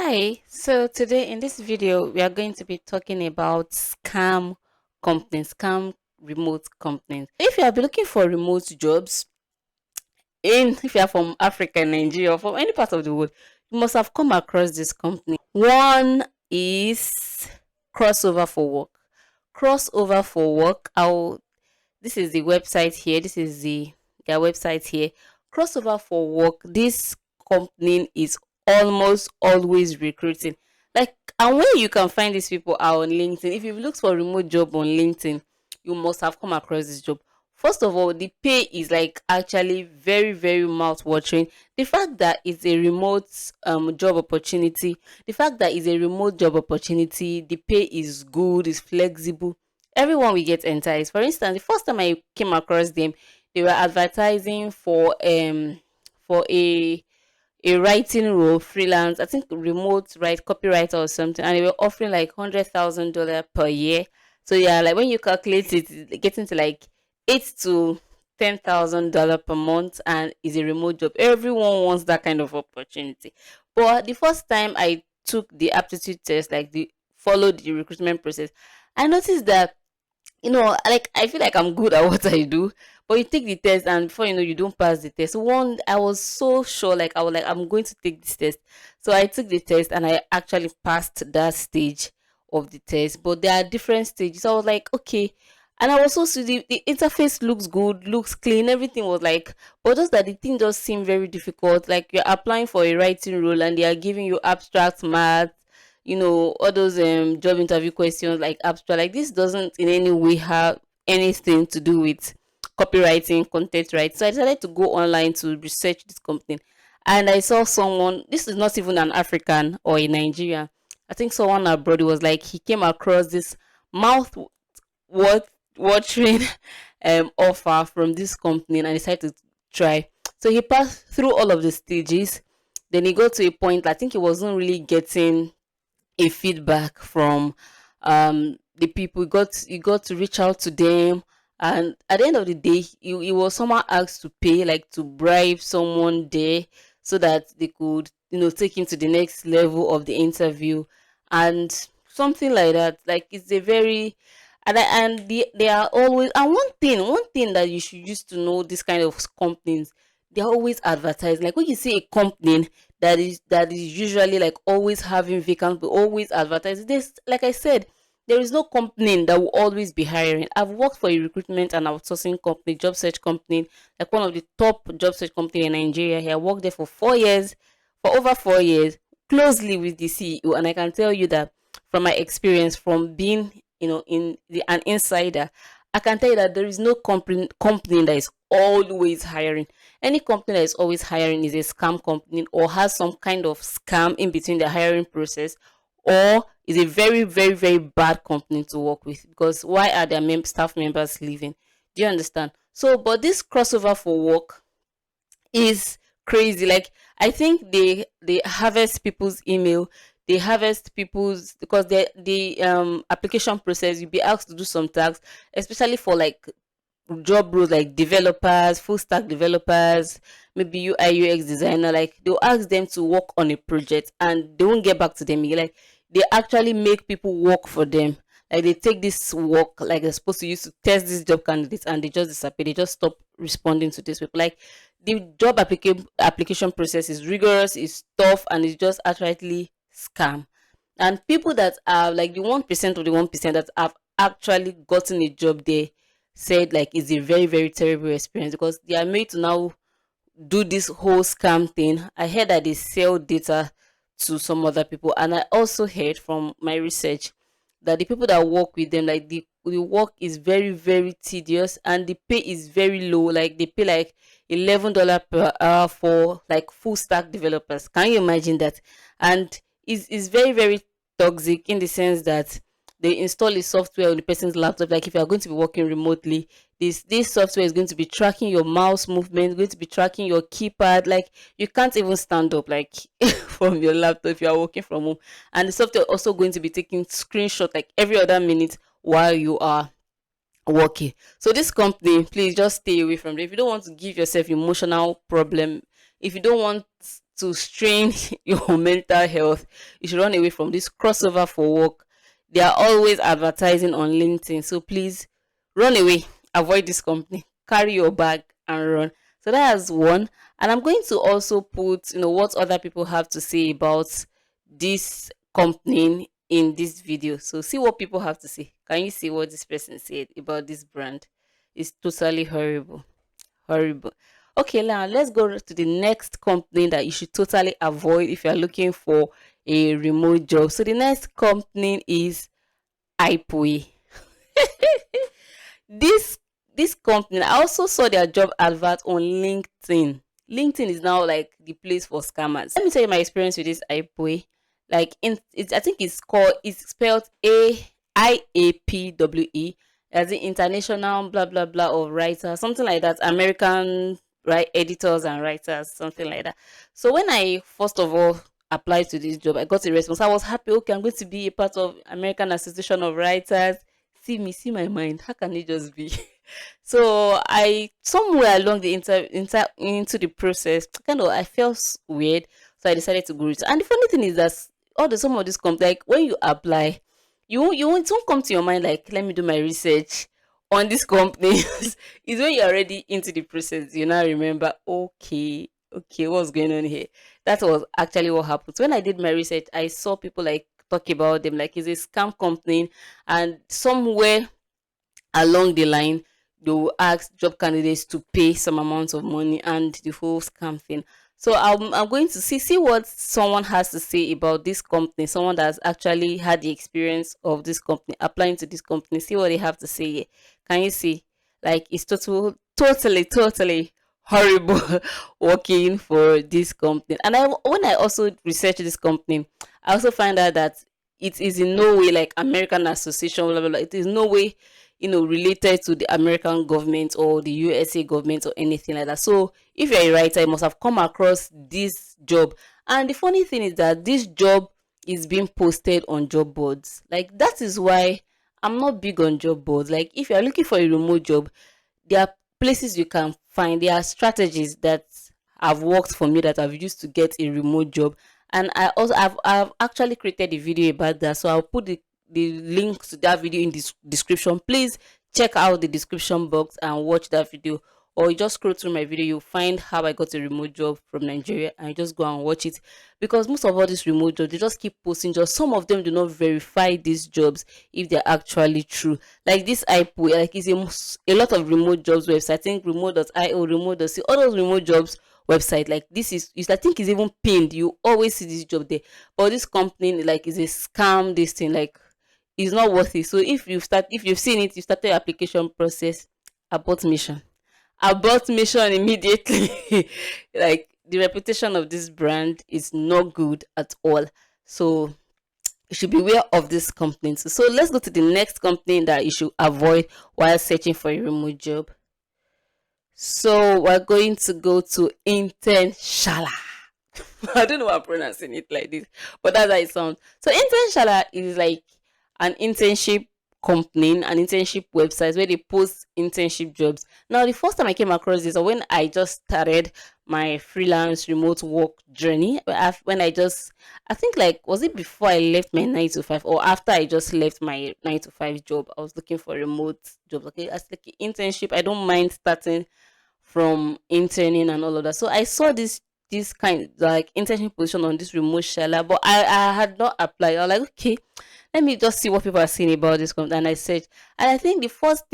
Hi, so today in this video, we are going to be talking about scam companies, scam remote companies. If you are looking for remote jobs, if you are from Africa, Nigeria, or from any part of the world, you must have come across this company. One is Crossover for Work. Crossover for Work. This is the website here. This is their website here. Crossover for Work. This company is almost always recruiting. Like, and where you can find these people are on LinkedIn. If you've looked for a remote job on LinkedIn, you must have come across this job. First of all, the pay is like actually very, very mouth watering. The fact that it's a remote job opportunity, the fact that it's a remote job opportunity, the pay is good, is flexible. Everyone will get enticed. For instance, the first time I came across them, they were advertising for a writing role, freelance, I think remote write copywriter or something, and they were offering like $100,000 per year. So yeah, like when you calculate it, it's getting to like $8 to $10,000 per month, and is a remote job. Everyone wants that kind of opportunity. But the first time I took the aptitude test, like the followed the recruitment process, I noticed that like I feel like I'm good at what I do, but you take the test and before you know you don't pass the test. One, I was so sure, like I was like, I'm going to take this test. So I took the test and I actually passed that stage of the test. But there are different stages. So I was like, okay. And I was so see the interface looks good, looks clean, everything was like, but just that the thing just seemed very difficult. Like you're applying for a writing role and they are giving you abstract math, all those job interview questions like abstract, like this doesn't in any way have anything to do with copywriting, content writing. So I decided to go online to research this company, and I saw someone. This is not even an African or a Nigerian. I think someone abroad was like he came across this mouth what watering offer from this company and decided to try. So he passed through all of the stages. Then he got to a point. I think he wasn't really getting a feedback from the people. You got to reach out to them, and at the end of the day he was someone asked to pay, like to bribe someone there so that they could take him to the next level of the interview and something like that. Like it's a very they are always, and one thing that you should use to know this kind of companies, they're always advertising. Like when you see a company that is usually like always having vacant, but always advertising. This, like I said, there is no company that will always be hiring. I've worked for a recruitment and outsourcing company, job search company, like one of the top job search company in Nigeria. Here, I worked there for 4 years, for over 4 years, closely with the CEO, and I can tell you that from my experience, from being an insider, I can tell you that there is no company that is always hiring. Any company that is always hiring is a scam company or has some kind of scam in between the hiring process, or is a very, very, very bad company to work with, because why are their staff members leaving? Do you understand? So, but this crossover for work is crazy. Like I think they harvest people's email, they harvest people's, because the application process, you'll be asked to do some tasks, especially for like job roles like developers, full stack developers, maybe UI UX designer. Like they'll ask them to work on a project and they won't get back to them. Like they actually make people work for them. Like they take this work like they're supposed to use to test these job candidates and they just disappear. They just stop responding to these people. Like the job application process is rigorous, is tough, and it's just outrightly scam. And people that are like the 1% of the 1% that have actually gotten a job there said like it's a very, very terrible experience because they are made to now do this whole scam thing. I heard that they sell data to some other people, and I also heard from my research that the people that work with them, like the work is very, very tedious and the pay is very low. Like they pay like $11 per hour for like full stack developers. Can you imagine that? And it's very, very toxic in the sense that they install a software on the person's laptop. Like if you are going to be working remotely, this software is going to be tracking your mouse movement, going to be tracking your keypad. Like you can't even stand up like from your laptop if you are working from home. And the software also going to be taking screenshot like every other minute while you are working. So this company, please just stay away from it. If you don't want to give yourself emotional problem, if you don't want to strain your mental health, you should run away from this crossover for work. They are always advertising on LinkedIn. So please run away. Avoid this company. Carry your bag and run. So that's one. And I'm going to also put, what other people have to say about this company in this video. So see what people have to say. Can you see what this person said about this brand? It's totally horrible. Horrible. Okay, now let's go to the next company that you should totally avoid if you're looking for a remote job. So the next company is iPoe. this this company, I also saw their job advert on LinkedIn. LinkedIn is now like the place for scammers. Let me tell you my experience with this iPoe. Like I think it's spelled IAPWE, as the international blah blah blah of writers, something like that. American, right, editors and writers, something like that. So when I first of all applied to this job, I got a response. I was happy. Okay, I'm going to be a part of American Association of Writers. See me, see my mind. How can it just be? So I somewhere along the into the process, kind of I felt weird. So I decided to go it. And the funny thing is that some of this company, like when you apply, it won't come to your mind like, let me do my research on this company. It's when you're already into the process, you now remember, okay, what's going on here? That was actually what happened. So when I did my research, I saw people like talk about them like it's a scam company, and somewhere along the line they will ask job candidates to pay some amount of money and the whole scam thing. So I'm going to see what someone has to say about this company, someone that's actually had the experience of this company, applying to this company, see what they have to say here. Can you see? Like it's totally horrible working for this company. And when I also researched this company, I also find out that it is in no way like American Association, blah, blah, blah. It is no way, related to the American government or the USA government or anything like that. So if you're a writer, you must have come across this job. And the funny thing is that this job is being posted on job boards. Like that is why I'm not big on job boards. Like if you're looking for a remote job, there are places you can find. There are strategies that have worked for me that I've used to get a remote job. And I've actually created a video about that. So I'll put the link to that video in this description. Please check out the description box and watch that video, or you just scroll through my video, you'll find how I got a remote job from Nigeria, and you just go and watch it. Because most of all these remote jobs, they just keep posting jobs. Some of them do not verify these jobs if they're actually true. Like this iPoe, like it's a lot of remote jobs website. I think remote.io, remote.c, all those remote jobs website, like this is I think is even pinned. You always see this job there. But this company like is a scam, this thing, like it's not worth it. So if you've seen it, you started your application process, abort mission immediately. Like the reputation of this brand is not good at all. So you should be aware of this company. So let's go to the next company that you should avoid while searching for a remote job. So we're going to go to Intenshala. I don't know why I'm pronouncing it like this, but that's how it sounds. So Intenshala is like an internship company, an internship website where they post internship jobs. Now, the first time I came across this, or when I just started my freelance remote work journey, when I think like, was it before I left my 9 to 5 or after I just left my 9 to 5 job? I was looking for remote jobs. Okay, as like internship, I don't mind starting from interning and all of that. So I saw this kind like internship position on this remote shala, but I had not applied. I was like, okay, let me just see what people are saying about this company. And I searched, and I think the first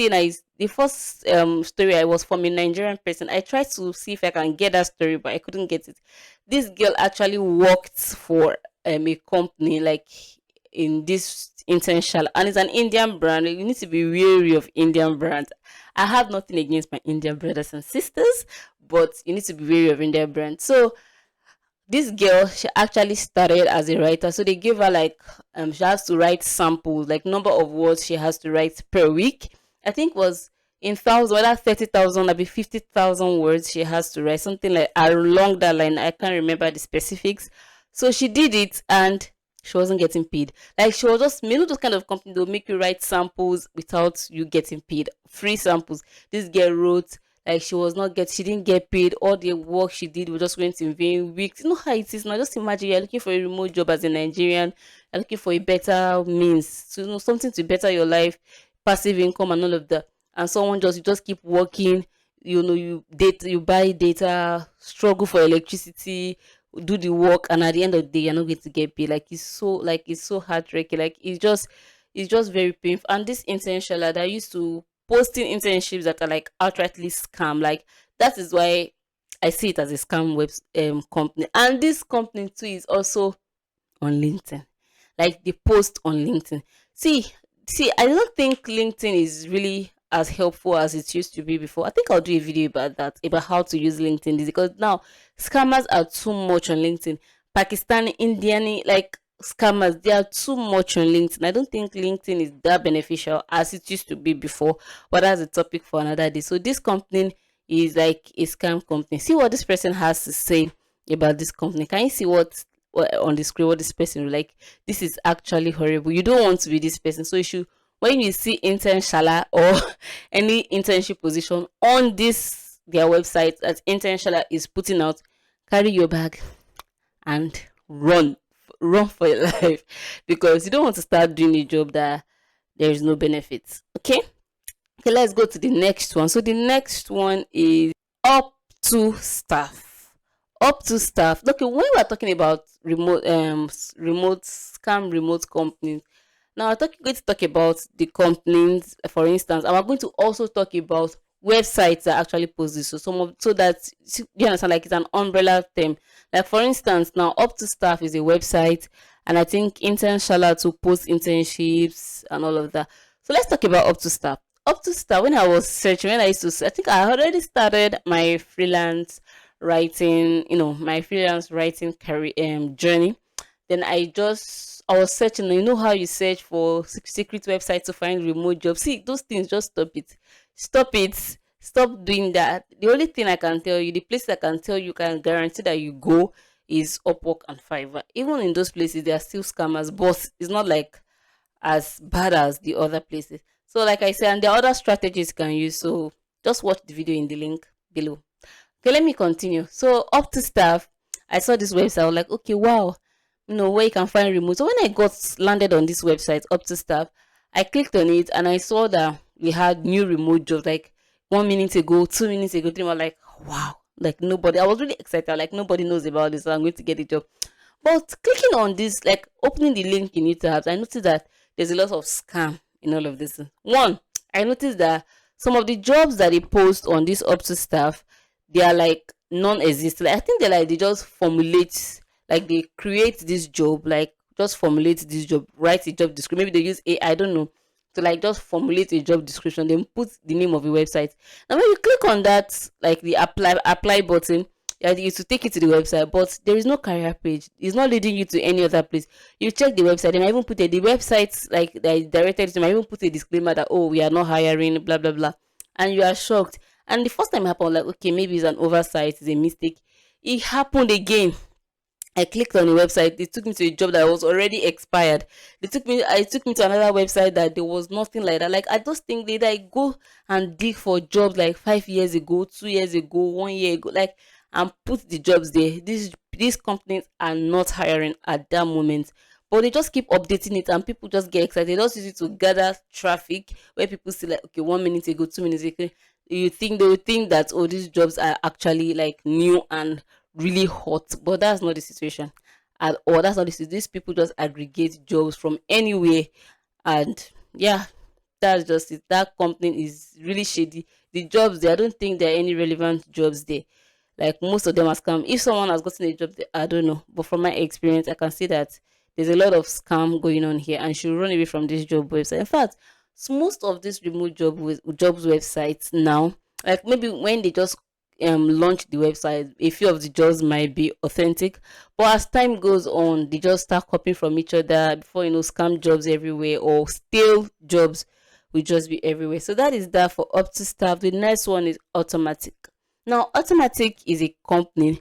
story I was from a Nigerian person. I tried to see if I can get that story, but I couldn't get it. This girl actually worked for a company like in this intentional, and it's an Indian brand. You need to be wary of Indian brands. I have nothing against my Indian brothers and sisters, but you need to be wary of Indian brands. So this girl, she actually started as a writer. So they gave her like she has to write samples, like number of words she has to write per week. I think was in thousand, whether 30,000 or 50,000 words she has to write, something like along that line. I can't remember the specifics. So she did it, and she wasn't getting paid. Like she was just, those kind of company, they'll make you write samples without you getting paid, free samples. This girl wrote Like she didn't get paid. All the work she did was just went in vain. Weeks. You know how it is now. Just imagine you're looking for a remote job as a Nigerian. You're looking for a better means to, something to better your life, passive income and all of that. And someone just, you just keep working. You buy data, struggle for electricity, do the work, and at the end of the day you're not going to get paid. It's so heartbreaking. It's just very painful. And this internship that I used to posting internships that are like outrightly scam, like that is why I see it as a scam company. And this company too is also on LinkedIn. Like they post on LinkedIn. See, I don't think LinkedIn is really as helpful as it used to be before. I think I'll do a video about that, about how to use LinkedIn, because now scammers are too much on LinkedIn. Pakistani, Indian, like scammers, they are too much on LinkedIn. I don't think LinkedIn is that beneficial as it used to be before. But that's a topic for another day. So this company is like a scam company. See what this person has to say about this company. Can you see what on the screen what this person like? This is actually horrible. You don't want to be this person. So you should, when you see intern shala or any internship position on this their website that intern shala is putting out, carry your bag and run for your life, because you don't want to start doing a job that there is no benefits. Okay, let's go to the next one. So the next one is up to staff. Up to staff. Okay, when we are talking about remote scam remote companies, now going to talk about the companies, for instance, and we're going to also talk about websites that actually post this. So so that you understand, like it's an umbrella term. Like for instance, now up to staff is a website, and I think intern shala to post internships and all of that. So let's talk about up to staff. Up to staff. When I was searching, when I used to, I think I already started my freelance writing. My freelance writing career journey. Then I was searching. You know how you search for secret websites to find remote jobs. See those things. Just stop it. Stop it. Stop doing that. The only thing I can tell you, the place I can tell you can guarantee that you go is Upwork and Fiverr. Even in those places, they are still scammers, but it's not like as bad as the other places. So, like I said, and there are other strategies you can use. So, just watch the video in the link below. Okay, let me continue. So, up to staff, I saw this website. I was like, okay, wow, where you can find remote. So, when I got landed on this website, up to staff, I clicked on it and I saw that we had new remote jobs like 1 minute ago, 2 minutes ago, 3 minutes. Like, wow, like nobody. I was really excited. Like, nobody knows about this. So I'm going to get a job. But clicking on this, like opening the link in it tabs, I noticed that there's a lot of scam in all of this. One, I noticed that some of the jobs that they post on this up to staff, they are like non-existent. Like, I think they just formulate, like they create this job, like just formulate this job, write a job description. Maybe they use AI, I don't know, to like just formulate a job description, then put the name of the website. And when you click on that, like the apply button, yeah, it will take you to the website, but there is no career page. It's not leading you to any other place. You check the website, and I even put the websites like they directed to me. I even put a disclaimer that, oh, we are not hiring, blah blah blah, and you are shocked. And the first time it happened, like, okay, maybe it's an oversight, it's a mistake. It happened again. I clicked on the website. It took me to a job that was already expired. It took me to another website that there was nothing like that. Like I just think that I go and dig for jobs like 5 years ago, 2 years ago, 1 year ago, like, and put the jobs there. These companies are not hiring at that moment, but they just keep updating it, and people just get excited. They just use it to gather traffic where people see like, okay, 1 minute ago, 2 minutes ago. They will think that, oh, these jobs are actually like new and really hot, but that's not the situation at all. That's not the situation. These people just aggregate jobs from anywhere, and yeah, that's just it. That company is really shady. The jobs there, I don't think there are any relevant jobs there. Like most of them are scam. If someone has gotten a job there, I don't know, but from my experience I can see that there's a lot of scam going on here, and should run away from this job website. In fact, most of these remote jobs websites now, like maybe when they just launch the website, a few of the jobs might be authentic, but as time goes on, they just start copying from each other. Before you know, scam jobs everywhere, or stale jobs will just be everywhere. So that is that for up to staff. The next one is automatic. Now automatic is a company.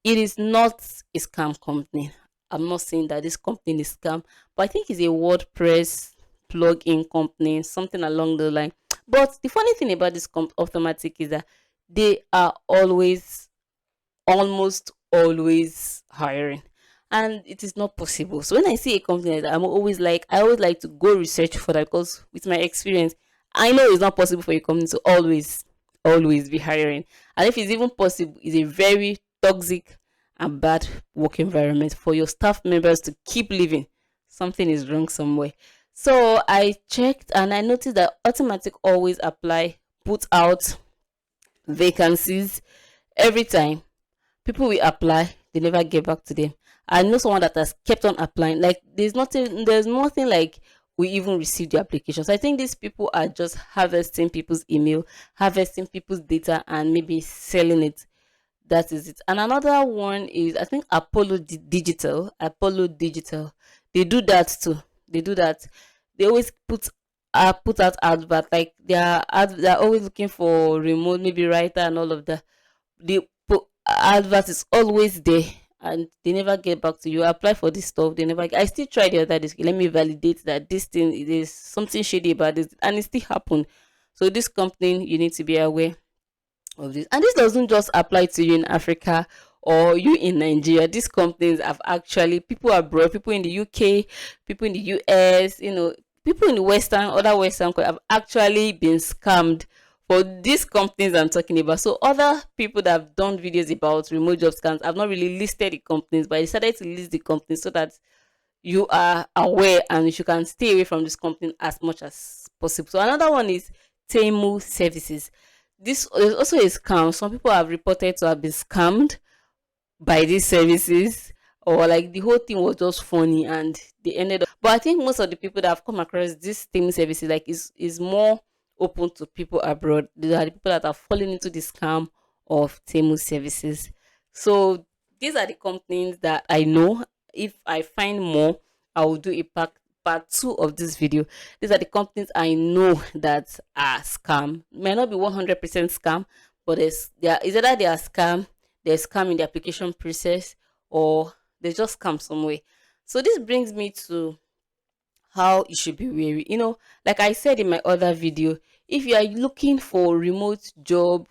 It is not a scam company. I'm not saying that this company is scam, but I think it's a WordPress plug-in company, something along the line. But the funny thing about this automatic is that they are almost always hiring, and it is not possible. So when I see a company like that, I always like to go research for that, because with my experience, I know it's not possible for a company to always be hiring. And if it's even possible, it's a very toxic and bad work environment for your staff members to keep living. Something is wrong somewhere. So I checked and I noticed that Automatic always put out vacancies every time. People will apply, they never get back to them. I know someone that has kept on applying. Like there's nothing like we even received the applications. I think these people are just harvesting people's email, harvesting people's data, and maybe selling it. That is it. And another one is, I think, Digital. Apollo Digital. They do that too. They do that. They always put out advert, like they're always looking for remote, maybe writer and all of that. The advert is always there, and they never get back to you. Apply for this stuff, they never. I still tried the other day. Let me validate that this thing, it is something shady about this, and it still happened. So this company, you need to be aware of this. And this doesn't just apply to you in Africa or you in Nigeria. These companies have actually, people abroad, people in the UK, people in the US, people in the other Western countries have actually been scammed for these companies I'm talking about. So other people that have done videos about remote job scams have not really listed the companies, but I decided to list the companies so that you are aware and you can stay away from this company as much as possible. So another one is Temu Services. This is also a scam. Some people have reported to have been scammed by these services, or like the whole thing was just funny and they ended up. But I think most of the people that have come across these Temu services, like, is more open to people abroad. These are the people that are falling into the scam of Temu services. So these are the companies that I know. If I find more, I will do a part two of this video. These are the companies I know that are scam. May not be 100% scam, but is either they are scam, there's scam in the application process, or they just scam some way. So this brings me to how you should be wary. Like I said in my other video, if you are looking for remote job,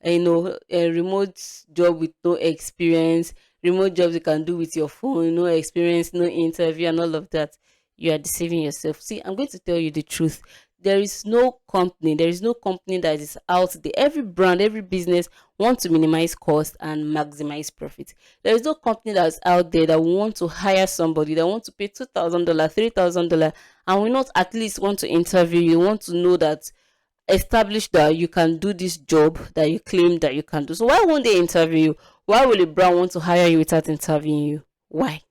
a remote job with no experience, remote jobs you can do with your phone, no experience, no interview, and all of that, you are deceiving yourself. See, I'm going to tell you the truth. There is no company that is out there. Every brand, every business wants to minimize cost and maximize profit. There is no company that's out there that want to hire somebody, that want to pay $2,000, $3,000, and will not at least want to interview you, want to know that, establish that you can do this job that you claim that you can do. So why won't they interview you? Why will a brand want to hire you without interviewing you? Why?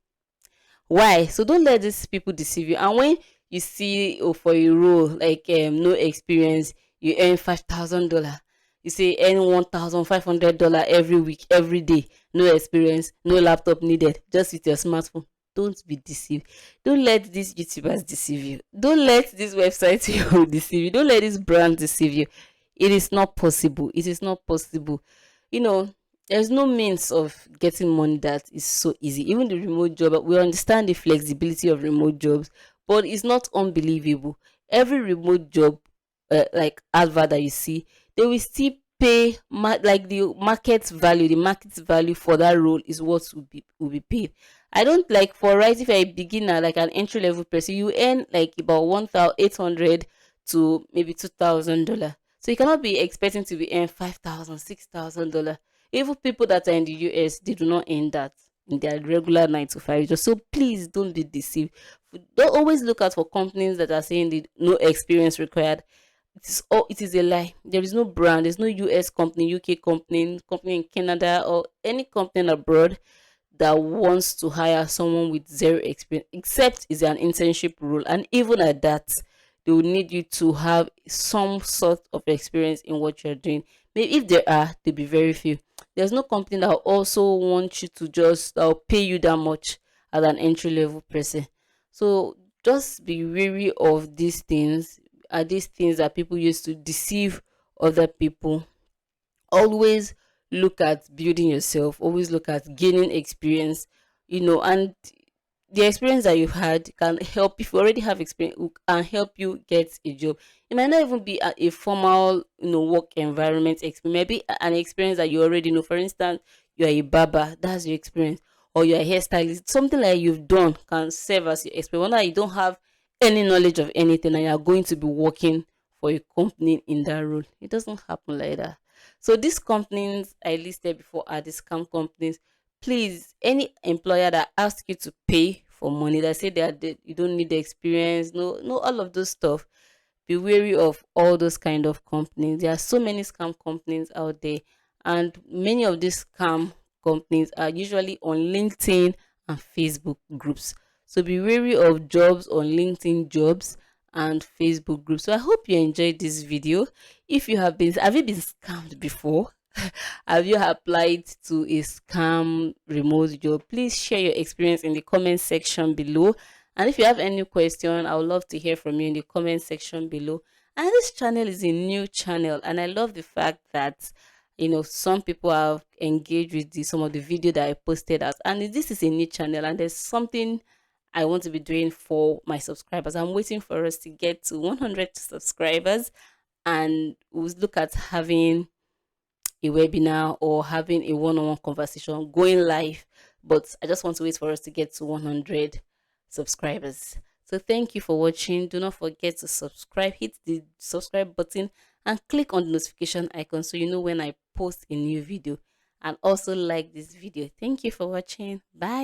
So don't let these people deceive you. And when you see, oh, for a role like, no experience, you earn $5,000. You say earn $1,500 every week, every day, no experience, no laptop needed, just with your smartphone. Don't be deceived. Don't let these YouTubers deceive you. Don't let these websites deceive you. Don't let this brand deceive you. It is not possible. It is not possible. You know, there's no means of getting money that is so easy. Even the remote job, we understand the flexibility of remote jobs, but it's not unbelievable. Every remote job, like advert that you see, they will still pay like the market value for that role is what will be paid. I don't like, for right, if you're a beginner, like an entry level person, you earn like about 1,800 to maybe $2,000. So you cannot be expecting to be earn 5,000, $6,000. Even people that are in the US, they do not earn that in their regular 9 to 5 jobs. So please don't be deceived. Don't always look out for companies that are saying the no experience required. It is a lie. There is no brand, there's no US company, UK company in Canada, or any company abroad that wants to hire someone with zero experience, except it's an internship role. And even at that, they will need you to have some sort of experience in what you're doing. Maybe if there are, they'll be very few. There's no company that also wants you to just pay you that much as an entry level person. So just be wary of these things. Are these things that people use to deceive other people? Always look at building yourself, always look at gaining experience, and the experience that you've had can help, if you already have experience, can help you get a job. It might not even be a formal, work environment experience. Maybe an experience that you already know. For instance, you are a barber, that's your experience, or you're a hairstylist. Something like you've done can serve as your experience. Whether you don't have any knowledge of anything and you are going to be working for a company in that role, it doesn't happen like that. So these companies I listed before are the scam companies. Please, any employer that asks you to pay for money, that say you don't need the experience, no, all of those stuff, be wary of all those kind of companies. There are so many scam companies out there, and many of these scam companies are usually on LinkedIn and Facebook groups. So be wary of jobs on LinkedIn jobs and Facebook groups. So I hope you enjoyed this video. If you have you been scammed before? Have you applied to a scam remote job? Please share your experience in the comment section below. And if you have any question, I would love to hear from you in the comment section below. And this channel is a new channel, and I love the fact that some people have engaged with some of the video that I posted out. And this is a new channel, and there's something I want to be doing for my subscribers. I'm waiting for us to get to 100 subscribers, and we'll look at having a webinar or having a one-on-one conversation going live. But I just want to wait for us to get to 100 subscribers. So thank you for watching. Do not forget to subscribe, hit the subscribe button, and click on the notification icon so you know when I post a new video, and also like this video. Thank you for watching. Bye.